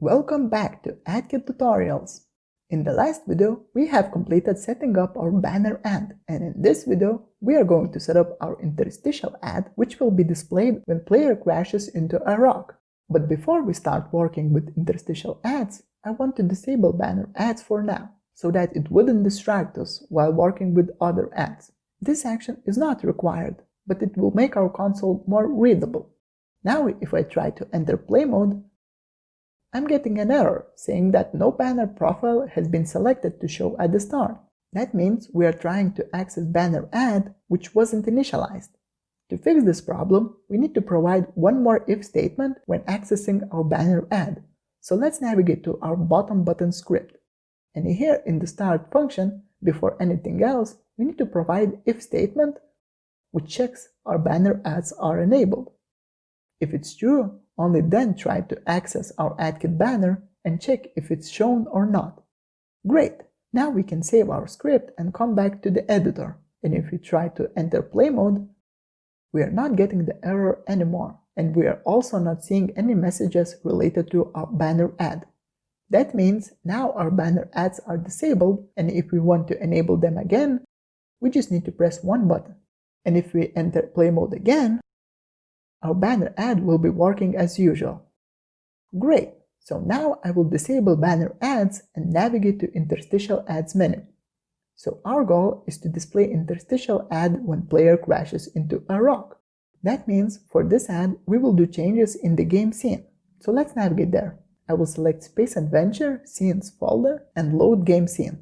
Welcome back to AdKit tutorials. In the last video, we have completed setting up our banner ad, and in this video, we are going to set up our interstitial ad, which will be displayed when player crashes into a rock. But before we start working with interstitial ads, I want to disable banner ads for now, so that it wouldn't distract us while working with other ads. This action is not required, but it will make our console more readable. Now, if I try to enter play mode, I'm getting an error saying that no banner profile has been selected to show at the start. That means we are trying to access banner ad which wasn't initialized. To fix this problem, we need to provide one more if statement when accessing our banner ad. So let's navigate to our bottom button script. And here in the start function, before anything else, we need to provide if statement which checks our banner ads are enabled. If it's true, only then try to access our AdKit banner and check if it's shown or not. Great! Now we can save our script and come back to the editor. And if we try to enter play mode, we are not getting the error anymore, and we are also not seeing any messages related to our banner ad. That means now our banner ads are disabled, and if we want to enable them again, we just need to press one button. And if we enter play mode again, our banner ad will be working as usual. Great! So now I will disable banner ads and navigate to interstitial ads menu. So our goal is to display interstitial ad when player crashes into a rock. That means for this ad, we will do changes in the game scene. So let's navigate there. I will select Space Adventure, Scenes folder and load game scene.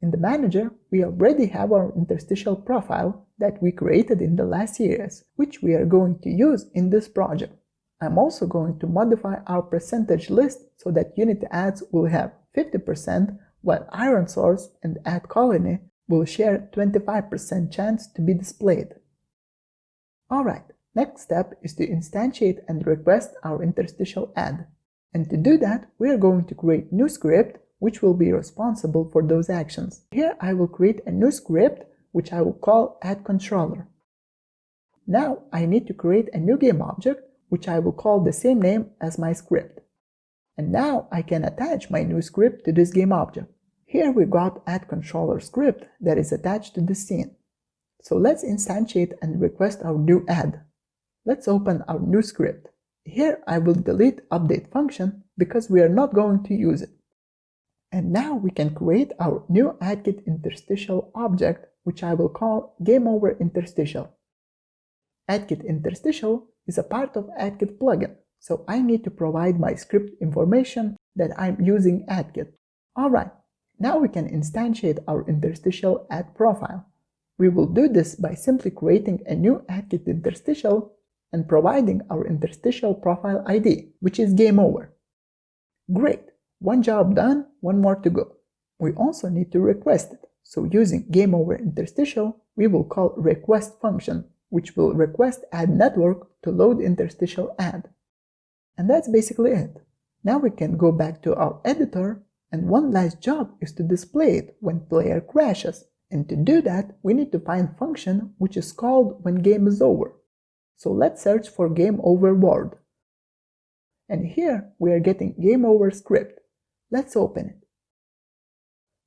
In the manager, we already have our interstitial profile that we created in the last series, which we are going to use in this project. I'm also going to modify our percentage list so that unit ads will have 50%, while Iron Source and Ad Colony will share 25% chance to be displayed. Alright, next step is to instantiate and request our interstitial ad. And to do that, we are going to create new script which will be responsible for those actions. Here I will create a new script which I will call AdController. Now I need to create a new game object which I will call the same name as my script. And now I can attach my new script to this game object. Here we got AdController script that is attached to the scene. So let's instantiate and request our new ad. Let's open our new script. Here I will delete update function because we are not going to use it. And now we can create our new AdKit interstitial object, which I will call GameOverInterstitial. AdKit interstitial is a part of AdKit plugin, so I need to provide my script information that I'm using AdKit. Alright, now we can instantiate our interstitial ad profile. We will do this by simply creating a new AdKit interstitial and providing our interstitial profile ID, which is GameOver. Great! One job done, one more to go. We also need to request it. So using GameOverInterstitial, we will call request function, which will request ad network to load interstitial ad. And that's basically it. Now we can go back to our editor, and one last job is to display it when player crashes. And to do that, we need to find function which is called when game is over. So let's search for GameOverWord. And here we are getting GameOver script. Let's open it.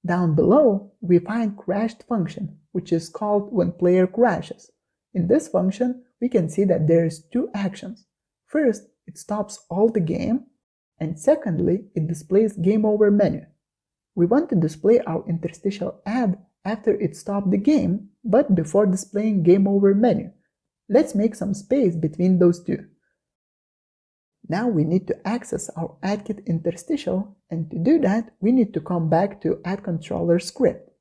Down below, we find crashed function, which is called when player crashes. In this function, we can see that there is two actions. First, it stops all the game, and secondly, it displays game over menu. We want to display our interstitial ad after it stopped the game, but before displaying game over menu. Let's make some space between those two. Now we need to access our AdKit interstitial, and to do that, we need to come back to AdController script.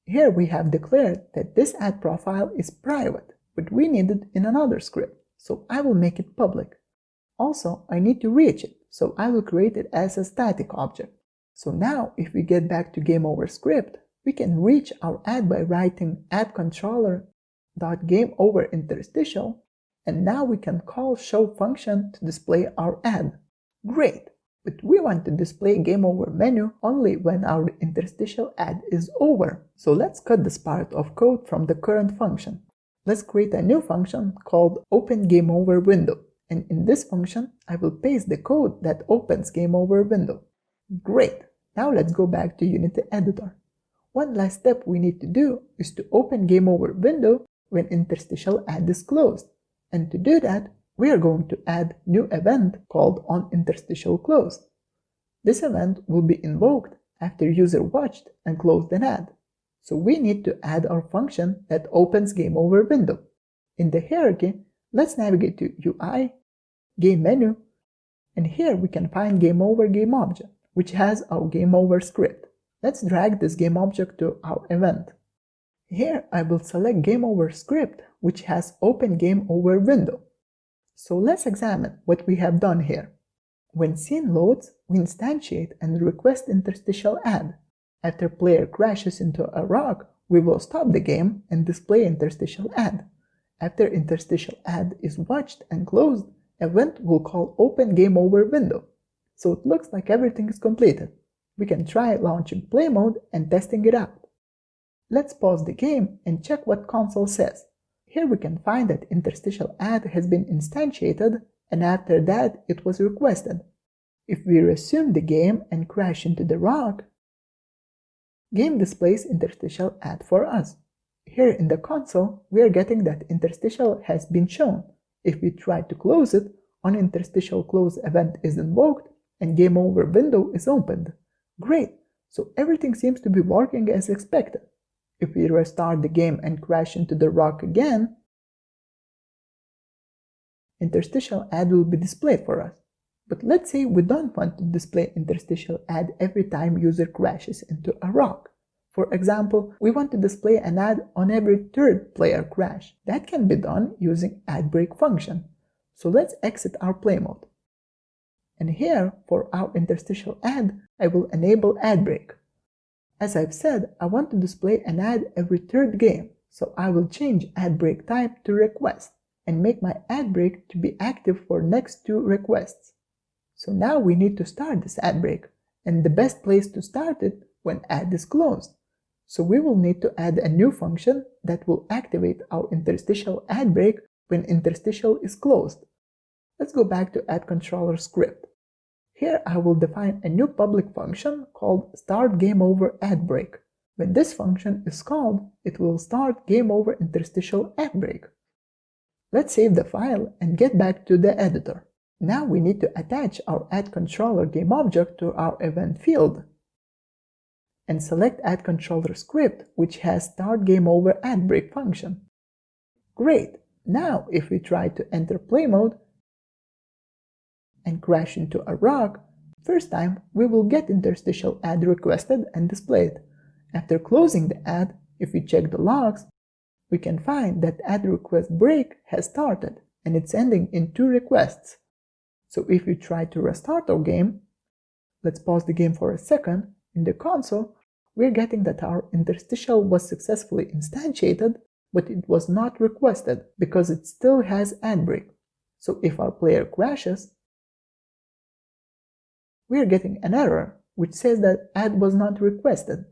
Here we have declared that this ad profile is private, but we need it in another script, so I will make it public. Also, I need to reach it, so I will create it as a static object. So now, if we get back to GameOver script, we can reach our ad by writing AdController.GameOverInterstitial, and now we can call show function to display our ad. Great! But we want to display game over menu only when our interstitial ad is over. So let's cut this part of code from the current function. Let's create a new function called OpenGameOverWindow. And in this function, I will paste the code that opens Game Over window. Great! Now let's go back to Unity Editor. One last step we need to do is to open Game Over window when Interstitial Add is closed. And to do that, we are going to add new event called onInterstitialClose. This event will be invoked after user watched and closed an ad. So we need to add our function that opens Game Over window. In the hierarchy, let's navigate to UI, Game Menu, and here we can find Game Over Game Object, which has our Game Over script. Let's drag this game object to our event. Here I will select Game Over script, which has Open Game Over window. So let's examine what we have done here. When scene loads, we instantiate and request interstitial add. After player crashes into a rock, we will stop the game and display interstitial add. After interstitial add is watched and closed, event will call Open Game Over window. So it looks like everything is completed. We can try launching play mode and testing it out. Let's pause the game and check what console says. Here we can find that interstitial add has been instantiated, and after that it was requested. If we resume the game and crash into the rock, game displays interstitial add for us. Here in the console, we are getting that interstitial has been shown. If we try to close it, onInterstitialClose event is invoked and Game Over window is opened. Great! So everything seems to be working as expected. If we restart the game and crash into the rock again, interstitial add will be displayed for us. But let's say we don't want to display interstitial add every time user crashes into a rock. For example, we want to display an add on every third player crash. That can be done using addBreak function. So let's exit our play mode. And here, for our interstitial add, I will enable addBreak. As I've said, I want to display an add every third game, so I will change addBreak type to request and make my addBreak to be active for next 2 requests. So now we need to start this addBreak, and the best place to start it when add is closed. So we will need to add a new function that will activate our interstitial addBreak when interstitial is closed. Let's go back to addController script. Here I will define a new public function called startGameOverAddBreak. When this function is called, it will start GameOver interstitial addBreak. Let's save the file and get back to the editor. Now we need to attach our addController game object to our event field and select addController script, which has startGameOverAddBreak function. Great! Now if we try to enter play mode and crash into a rock, first time we will get interstitial add requested and displayed. After closing the add, if we check the logs, we can find that add request break has started and it's ending in 2 requests. So if we try to restart our game, let's pause the game for a second, in the console we're getting that our interstitial was successfully instantiated, but it was not requested because it still has addBreak. So if our player crashes, we are getting an error which says that add was not requested.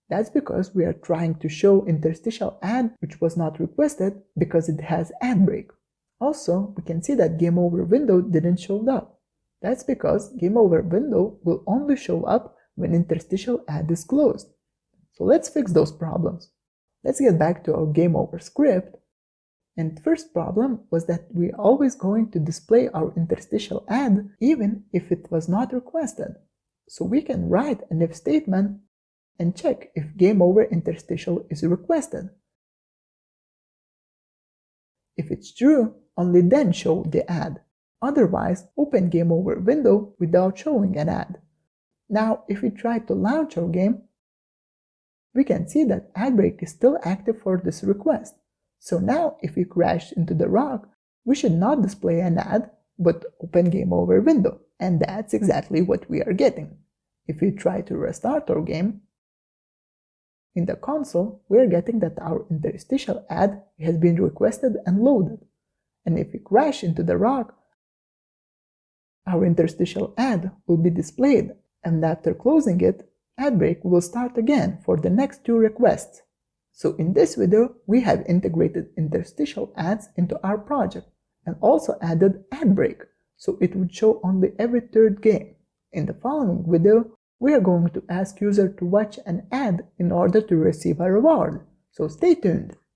That's because we are trying to show interstitial add which was not requested because it has addBreak. Also, we can see that Game Over window didn't show up. That's because Game Over window will only show up when interstitial add is closed. So let's fix those problems. Let's get back to our Game Over script. And the first problem was that we're always going to display our interstitial add even if it was not requested. So we can write an if statement and check if Game Over interstitial is requested. If it's true, only then show the add. Otherwise, open Game Over window without showing an add. Now, if we try to launch our game, we can see that addBreak is still active for this request. So now, if we crash into the rock, we should not display an add, but open Game Over window. And that's exactly what we are getting. If we try to restart our game, in the console, we are getting that our interstitial add has been requested and loaded. And if we crash into the rock, our interstitial add will be displayed, and after closing it, addBreak will start again for the next 2 requests. So in this video, we have integrated interstitial adds into our project, and also added ad break, so it would show only every third game. In the following video, we are going to ask users to watch an ad in order to receive a reward, so stay tuned.